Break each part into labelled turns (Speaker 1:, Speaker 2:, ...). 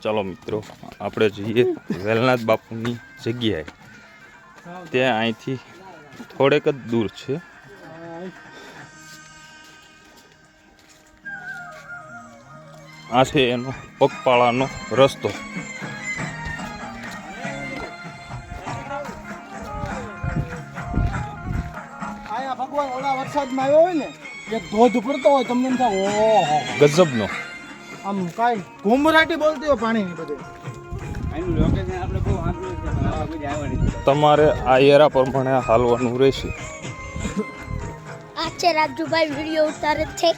Speaker 1: ચાલો મિત્રો આપણે જઈએ વેલનાથ બાપુની જગ્યાએ. ત્યાં અહીંથી થોડેક જ દૂર છે. આ છે એનો પગપાળાનો રસ્તો.
Speaker 2: ભગવાન ઓલા વરસાદમાં આવ્યો હોય ને એ ધોધ પડતો હોય તમને એમ થાય ઓહો
Speaker 1: ગજબનો.
Speaker 2: આમ કાઈ ઘુમરાટી બોલતી હોય પાણીની બધે.
Speaker 1: તમારે આ એરા પ્રમાણે હાલવાનું રહેશે.
Speaker 3: આ છે રાજુભાઈ વિડીયો ઉતારે છે.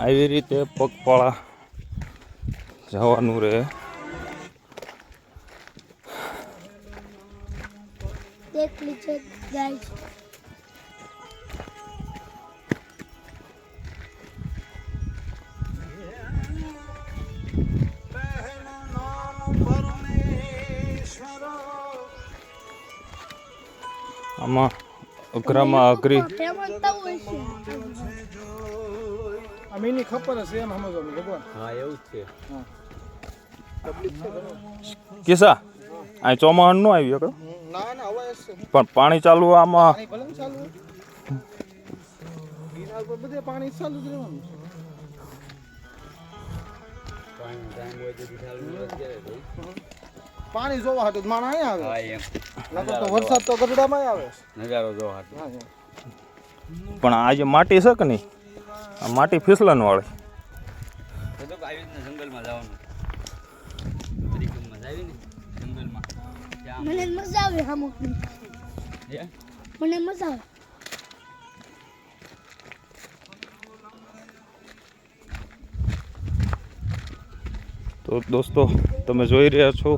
Speaker 1: આવી રીતે પગપાળા જવાનું રહે.
Speaker 3: દેખ લીજે ગાઈસ.
Speaker 1: આમાં અઘરામાં અઘરી
Speaker 2: અમીની ખબર હશે એમ સમજો ભગવાન.
Speaker 4: હા એવું જ છે.
Speaker 1: કિસ્સા આ ચોમાસું ન આવ્યું કે
Speaker 2: ના ના હવે હશે
Speaker 1: પણ પાણી ચાલુ આમાં
Speaker 2: પાણી ભલે ચાલુ ગિરનાર પર બધે પાણી ચાલુ જ રહેવાનું છે. પાણી જોવા હાટુ માણા અહીં આવે. નકર તો વરસાદ તો ગઢડામાં આવે.
Speaker 4: નજારો જોવા હાટુ.
Speaker 1: પણ આ જે માટી છે કે નહીં, આ માટી ફિસલન વાળી.
Speaker 4: તો આવી રીતના જંગલમાં જવાનું. પરિક્રમા જાવી ને જંગલમાં.
Speaker 3: મને મજા આવે હમુકની. મને મજા આવે.
Speaker 1: તો દોસ્તો તમે જોઈ રહ્યા છો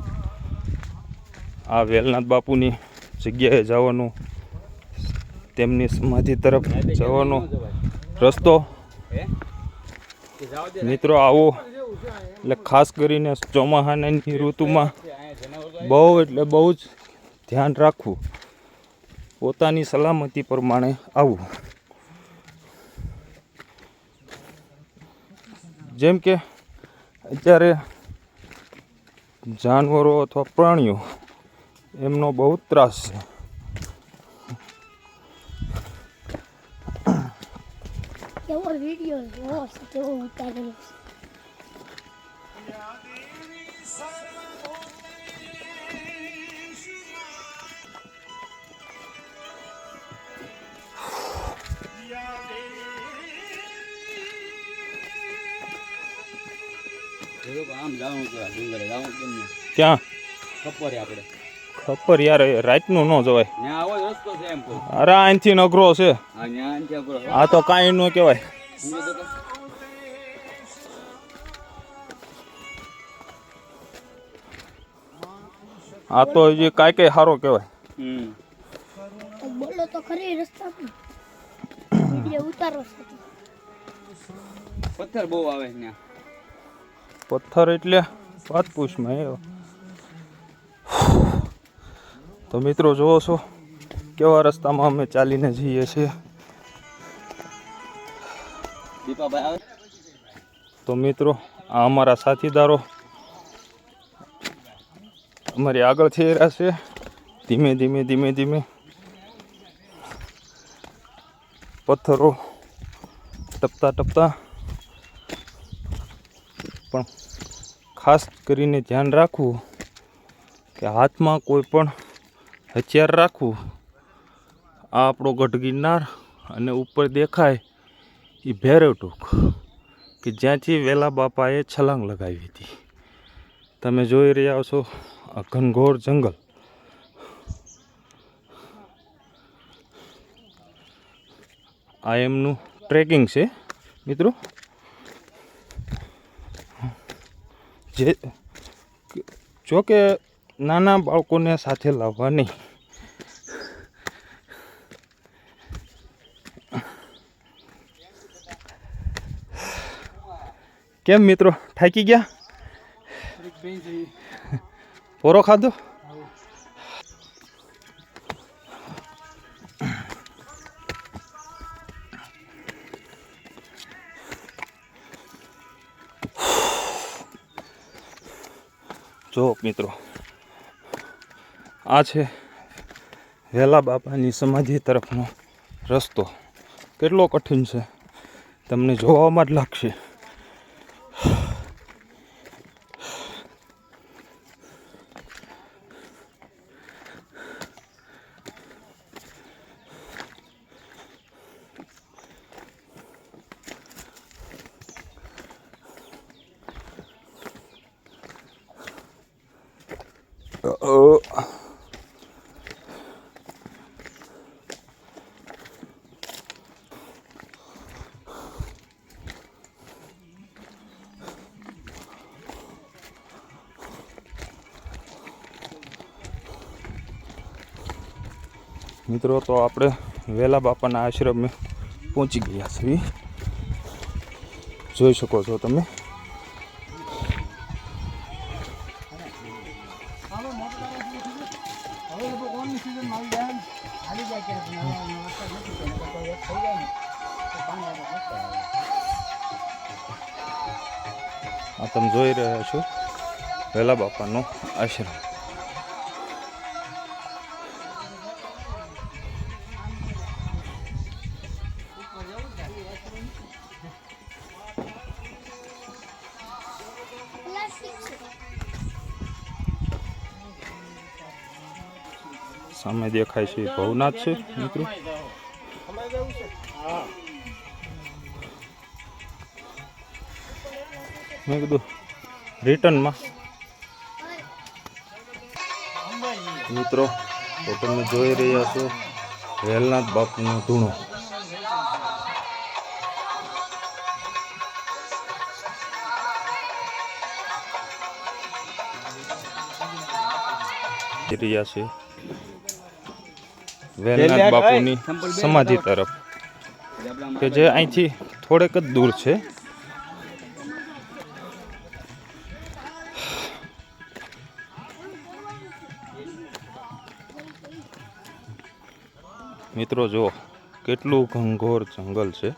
Speaker 1: આ વેલનાથ બાપુની જગ્યાએ જવાનું, તેમની સમાધિ તરફ જવાનો રસ્તો. મિત્રો આવો એટલે ખાસ કરીને ચોમાસાની ઋતુમાં બહુ એટલે બહુ જ ધ્યાન રાખવું, પોતાની સલામતી પ્રમાણે આવવું. જેમ કે અત્યારે જાનવરો અથવા પ્રાણીઓ એમનો બહુ ત્રાસ છે.
Speaker 3: કેવો વિડીયો જોવો છે, કેવો ઉતારેલો છે.
Speaker 4: આમ જવાનું તો ડુંગરે જવાનું કેમ ને
Speaker 1: ક્યાં
Speaker 4: ખબર આપણે
Speaker 1: ખબર યાર, રાતનું ન જવાય.
Speaker 4: ત્યાં આવો જ રસ્તો છે એમ કહું.
Speaker 1: અરે અહીંથી નગરો છે,
Speaker 4: હા ત્યાં ત્યાં કરો.
Speaker 1: આ તો કાંઈ ન કહેવાય. આ તો હજી કાંઈ કઈ સારો કહેવાય.
Speaker 3: બોલો તો ખરી રસ્તા વિડીયો ઉતારો છે.
Speaker 4: પથ્થર બહુ આવે ત્યાં.
Speaker 1: પથ્થર એટલે વાત પૂછમાં એવો. તો મિત્રો જોવો છો કેવા રસ્તામાં અમે ચાલીને જઈએ છીએ.
Speaker 4: દીપાભાઈ આવે.
Speaker 1: તો મિત્રો આ અમારા સાથીદારો અમારી આગળ થઈ રહ્યા છે. ધીમે ધીમે ધીમે ધીમે પથ્થરો ટપતા ટપતા, પણ ખાસ કરીને ધ્યાન રાખવું કે હાથમાં કોઈ પણ હથિયાર રાખવું. આ આપણો ગઢ ગિરનાર અને ઉપર દેખાય એ ભૈરવટોક કે જ્યાંથી વેલા બાપાએ છલાંગ લગાવી હતી. તમે જોઈ રહ્યા છો આ ઘનઘોર જંગલ. આ એમનું ટ્રેકિંગ છે મિત્રો. જે જોકે નાના બાળકોને સાથે લાવવા નહીં. કેમ મિત્રો થાકી ગયા? પોરો ખાધો? જો મિત્રો, આ છે વેલા બાપાની સમાધિ તરફનો રસ્તો. કેટલો કઠિન છે તમને જોવામાં જ લાગશે. મિત્રો, તો આપણે વેલા બાપાના આશ્રમે પહોંચી ગયા છીએ. જોઈ શકો છો તમે.
Speaker 2: હવે કોણની સિઝનમાં આવી જાય હાલી જાય ક્યાંક વરસાદ નથી તો એક થઈ જાય ને તો પાણી આપણે મસ્ત આવે.
Speaker 1: આ તમે જોઈ રહ્યા છો વેલા બાપાનો આશ્રમ. સામે દેખાય છે ભવનાથ છે મિત્રો. મેં કીધું રિટર્નમાં મિત્રો, તો તમે જોઈ રહ્યા છો વેલનાથ બાપુનો ધૂણો. રહ્યા છે વેલનાથ બાપુની સમાધિ તરફ, કે જે અહીંથી થોડેક જ દૂર છે. મિત્રો જો કેટલું ઘનઘોર જંગલ છે.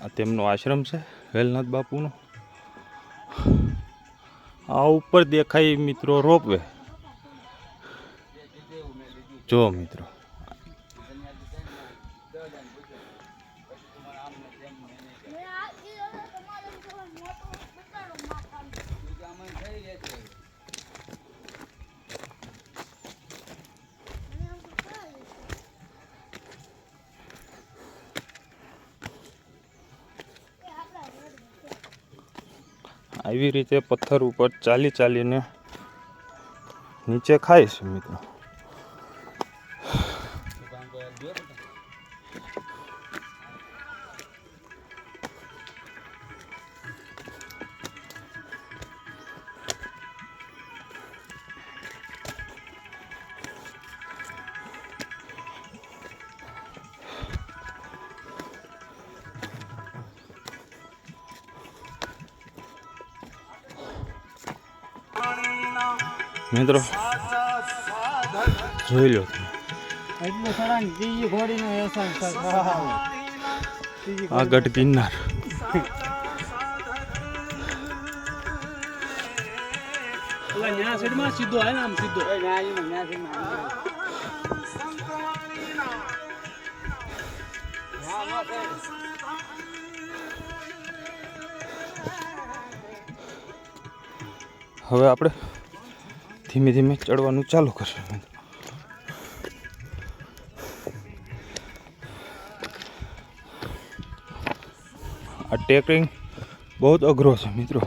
Speaker 1: આ તેમનો આશ્રમ છે વેલનાથ બાપુનો. આ ઉપર દેખાય મિત્રો રોપવે. જો મિત્રો, આવી રીતે પથ્થર ઉપર ચાલી ચાલીને નીચે ખાય છે મિત્રો. મિત્રો જોઈ લો તમે.
Speaker 2: એટલું સરસ બીજી ઘોડીનો એહસાન થાય.
Speaker 1: આ ગઢ ગિરનાર.
Speaker 2: સીધો આવે આમ સીધો
Speaker 1: હવે આપણે ધીમે ધીમે ચડવાનું ચાલુ કરશું. આ ટ્રેકિંગ બહુ અઘરો છે મિત્રો.